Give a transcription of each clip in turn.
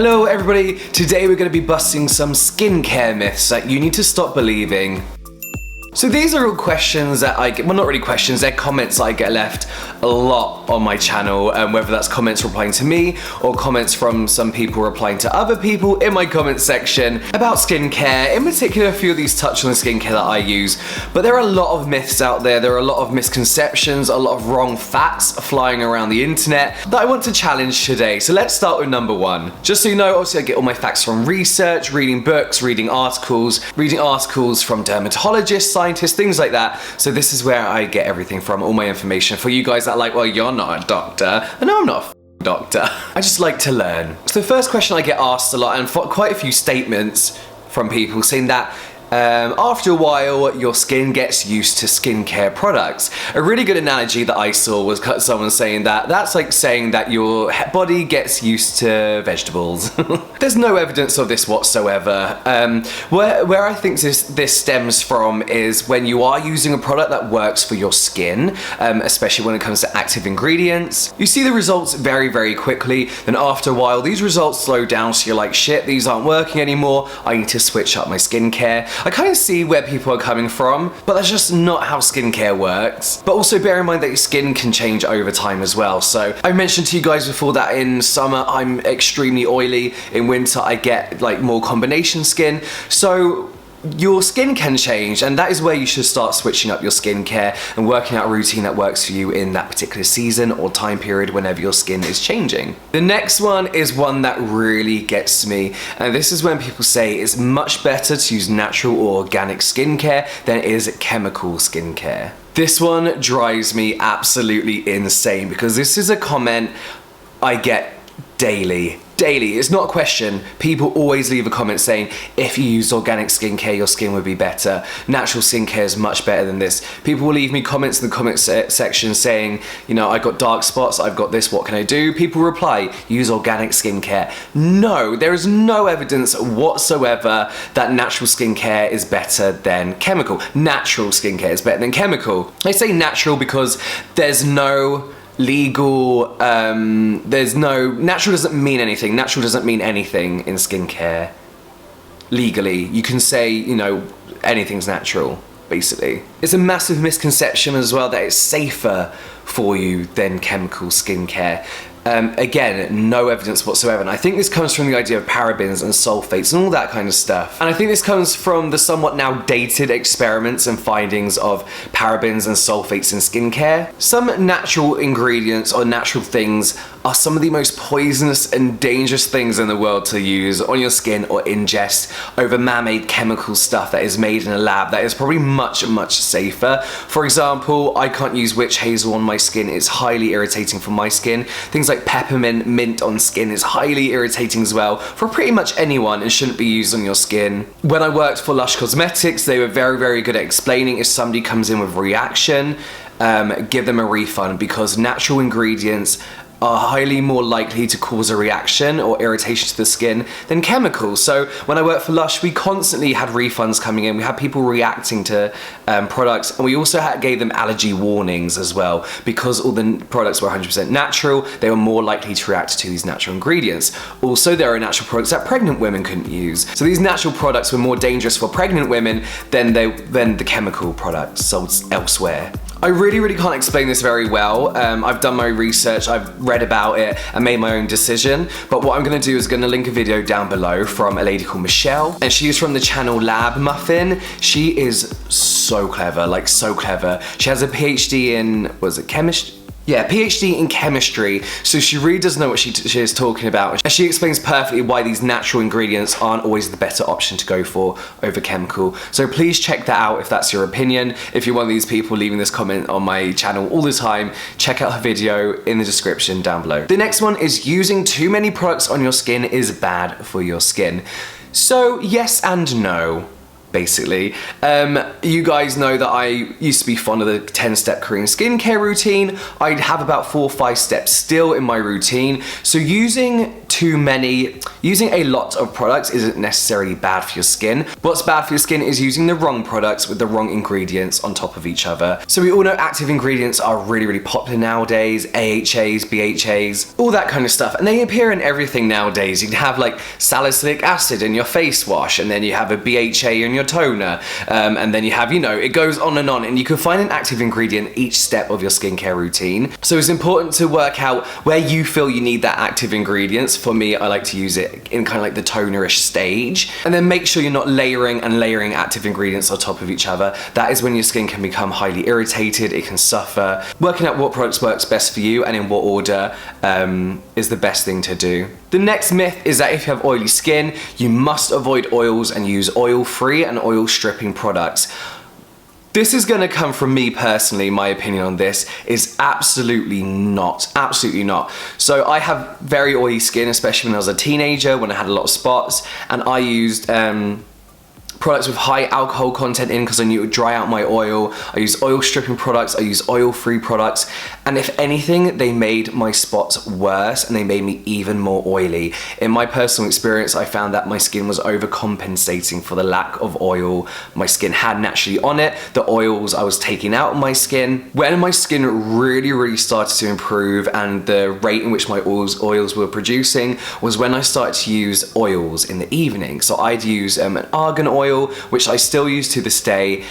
Hello everybody, today we're going to be busting some skincare myths that you need to stop believing. So these are all questions that I get, well not really questions, they're comments I get left a lot on my channel, whether that's comments replying to me or comments from some people replying to other people in my comment section about skincare. In particular, a few of these touch on the skincare that I use, but there are a lot of myths out there, there are a lot of misconceptions, a lot of wrong facts flying around the internet that I want to challenge today. So let's start with number one. Just so you know, obviously I get all my facts from research, reading books, reading articles from dermatologists, scientists, things like that. So this is where I get everything from, all my information. For you guys that are like, well, you're not a doctor. No, I'm not a doctor. I just like to learn. So the first question I get asked a lot, and quite a few statements from people saying that after a while, your skin gets used to skincare products. A really good analogy that I saw was someone saying that's like saying that your body gets used to vegetables. There's no evidence of this whatsoever. Where I think this stems from is when you are using a product that works for your skin, especially when it comes to active ingredients, you see the results very, very quickly. Then after a while, these results slow down, so you're like, shit, these aren't working anymore. I need to switch up my skincare. I kind of see where people are coming from, but that's just not how skincare works. But also bear in mind that your skin can change over time as well. So I mentioned to you guys before that in summer I'm extremely oily, in winter I get like more combination skin. So your skin can change, and that is where you should start switching up your skincare and working out a routine that works for you in that particular season or time period whenever your skin is changing. The next one is one that really gets me, and this is when people say it's much better to use natural or organic skincare than it is chemical skincare. This one drives me absolutely insane because this is a comment I get daily. It's not a question. People always leave a comment saying, if you used organic skincare, your skin would be better. Natural skincare is much better than this. People will leave me comments in the comment section saying, you know, I got dark spots, I've got this, what can I do? People reply, use organic skincare. No, there is no evidence whatsoever that natural skincare is better than chemical. Natural skincare is better than chemical. I say natural because there's no legal, natural doesn't mean anything. Natural doesn't mean anything in skincare. Legally, you can say, you know, anything's natural, basically. It's a massive misconception as well that it's safer for you than chemical skincare. Again, no evidence whatsoever, and I think this comes from the idea of parabens and sulfates and all that kind of stuff. And I think this comes from the somewhat now dated experiments and findings of parabens and sulfates in skincare. Some natural ingredients or natural things are some of the most poisonous and dangerous things in the world to use on your skin or ingest over man-made chemical stuff that is made in a lab that is probably much, much safer. For example, I can't use witch hazel on my skin. It's highly irritating for my skin. Things like peppermint, mint on skin is highly irritating as well for pretty much anyone and shouldn't be used on your skin. When I worked for Lush Cosmetics, they were very, very good at explaining if somebody comes in with a reaction, give them a refund because natural ingredients are highly more likely to cause a reaction or irritation to the skin than chemicals. So when I worked for Lush, we constantly had refunds coming in. We had people reacting to products, and we also gave them allergy warnings as well because all the products were 100% natural. They were more likely to react to these natural ingredients. Also, there are natural products that pregnant women couldn't use. So these natural products were more dangerous for pregnant women than the chemical products sold elsewhere. I really can't explain this very well. I've done my research, I've read about it and made my own decision, but what I'm gonna do is gonna link a video down below from a lady called Michelle, and she's from the channel Lab Muffin. She is so clever, like so clever. She has a PhD in, was it chemistry? Yeah, PhD in chemistry, so she really does know what she is talking about. And she explains perfectly why these natural ingredients aren't always the better option to go for over chemical. So please check that out if that's your opinion. If you're one of these people leaving this comment on my channel all the time, check out her video in the description down below. The next one is using too many products on your skin is bad for your skin. So yes and no. Basically. You guys know that I used to be fond of the 10-step Korean skincare routine. I'd have about 4 or 5 steps still in my routine. So using too many. Using a lot of products isn't necessarily bad for your skin. What's bad for your skin is using the wrong products with the wrong ingredients on top of each other. So we all know active ingredients are really, really popular nowadays. AHAs, BHAs, all that kind of stuff. And they appear in everything nowadays. You can have like salicylic acid in your face wash, and then you have a BHA in your toner, and then you have, you know, it goes on, and you can find an active ingredient each step of your skincare routine. So it's important to work out where you feel you need that active ingredients. For me, I like to use it in kind of like the tonerish stage, and then make sure you're not layering active ingredients on top of each other. That is when your skin can become highly irritated, it can suffer. Working out what products works best for you and in what order is the best thing to do. The next myth is that if you have oily skin, you must avoid oils and use oil-free and oil-stripping products. This is going to come from me personally. My opinion on this is absolutely not. Absolutely not. So I have very oily skin, especially when I was a teenager, when I had a lot of spots, and I used products with high alcohol content in because I knew it would dry out my oil. I use oil stripping products, I use oil-free products, and if anything, they made my spots worse and they made me even more oily. In my personal experience, I found that my skin was overcompensating for the lack of oil my skin had naturally on it, the oils I was taking out of my skin. When my skin really, really started to improve and the rate in which my oils were producing was when I started to use oils in the evening. So I'd use an argan oil, which I still use to this day,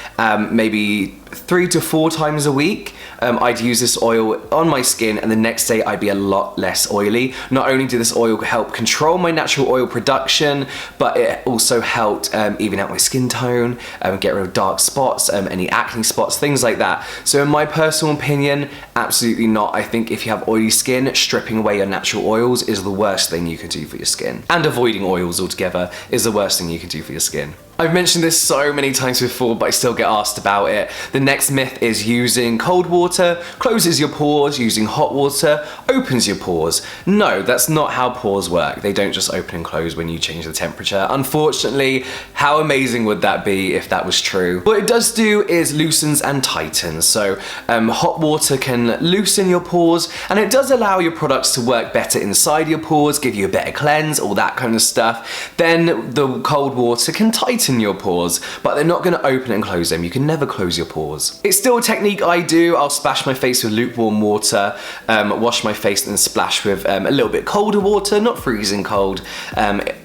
maybe 3 to 4 times a week. I'd use this oil on my skin, and the next day I'd be a lot less oily. Not only did this oil help control my natural oil production, but it also helped even out my skin tone, get rid of dark spots, any acne spots, things like that. So in my personal opinion, absolutely not. I think if you have oily skin, stripping away your natural oils is the worst thing you could do for your skin. And avoiding oils altogether is the worst thing you could do for your skin. I've mentioned this so many times before, but I still get asked about it. The next myth is using cold water closes your pores, using hot water opens your pores. No, that's not how pores work. They don't just open and close when you change the temperature. Unfortunately, how amazing would that be if that was true? What it does do is loosens and tightens. So hot water can loosen your pores, and it does allow your products to work better inside your pores, give you a better cleanse, all that kind of stuff. Then the cold water can tighten your pores, but they're not going to open and close them. You can never close your pores. It's still a technique I do. I'll splash my face with lukewarm water, wash my face and splash with a little bit colder water, not freezing cold.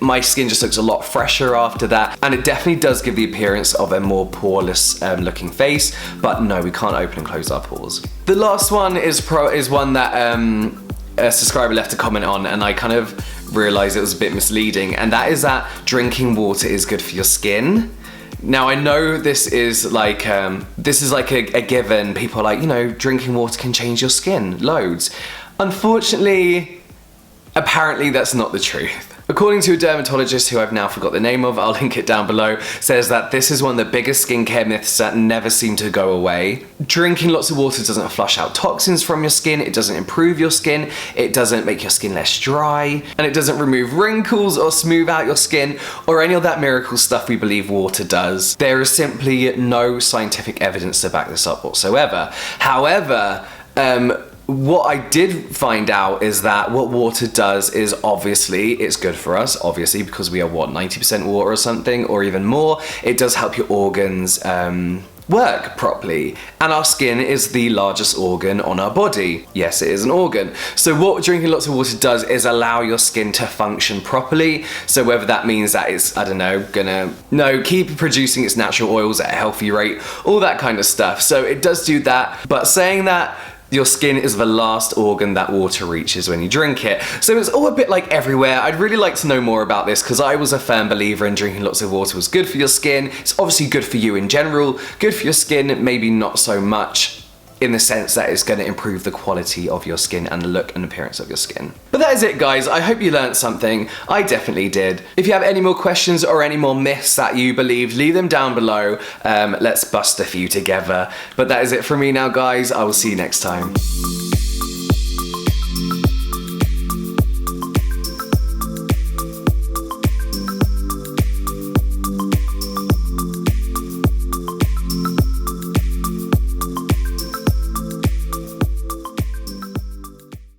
My skin just looks a lot fresher after that, and it definitely does give the appearance of a more poreless looking face, but no, we can't open and close our pores. The last one is one that a subscriber left a comment on, and I kind of realized it was a bit misleading, and that is that drinking water is good for your skin. Now I know this is like a given. People are like, you know, drinking water can change your skin loads. Unfortunately, apparently that's not the truth. According to a dermatologist who I've now forgot the name of, I'll link it down below, says that this is one of the biggest skincare myths that never seem to go away. Drinking lots of water doesn't flush out toxins from your skin, it doesn't improve your skin, it doesn't make your skin less dry, and it doesn't remove wrinkles or smooth out your skin, or any of that miracle stuff we believe water does. There is simply no scientific evidence to back this up whatsoever. However, what I did find out is that what water does is obviously it's good for us, obviously, because we are 90% water or something, or even more. It does help your organs work properly, and our skin is the largest organ on our body. Yes, it is an organ. So what drinking lots of water does is allow your skin to function properly. So whether that means that it's, I don't know, keep producing its natural oils at a healthy rate, all that kind of stuff. So it does do that, but saying that, your skin is the last organ that water reaches when you drink it. So it's all a bit like everywhere. I'd really like to know more about this, because I was a firm believer in drinking lots of water was good for your skin. It's obviously good for you in general, good for your skin, maybe not so much in the sense that it's going to improve the quality of your skin and the look and appearance of your skin. But that is it, guys. I hope you learned something. I definitely did. If you have any more questions or any more myths that you believe, leave them down below. Let's bust a few together. But that is it from me now, guys. I will see you next time.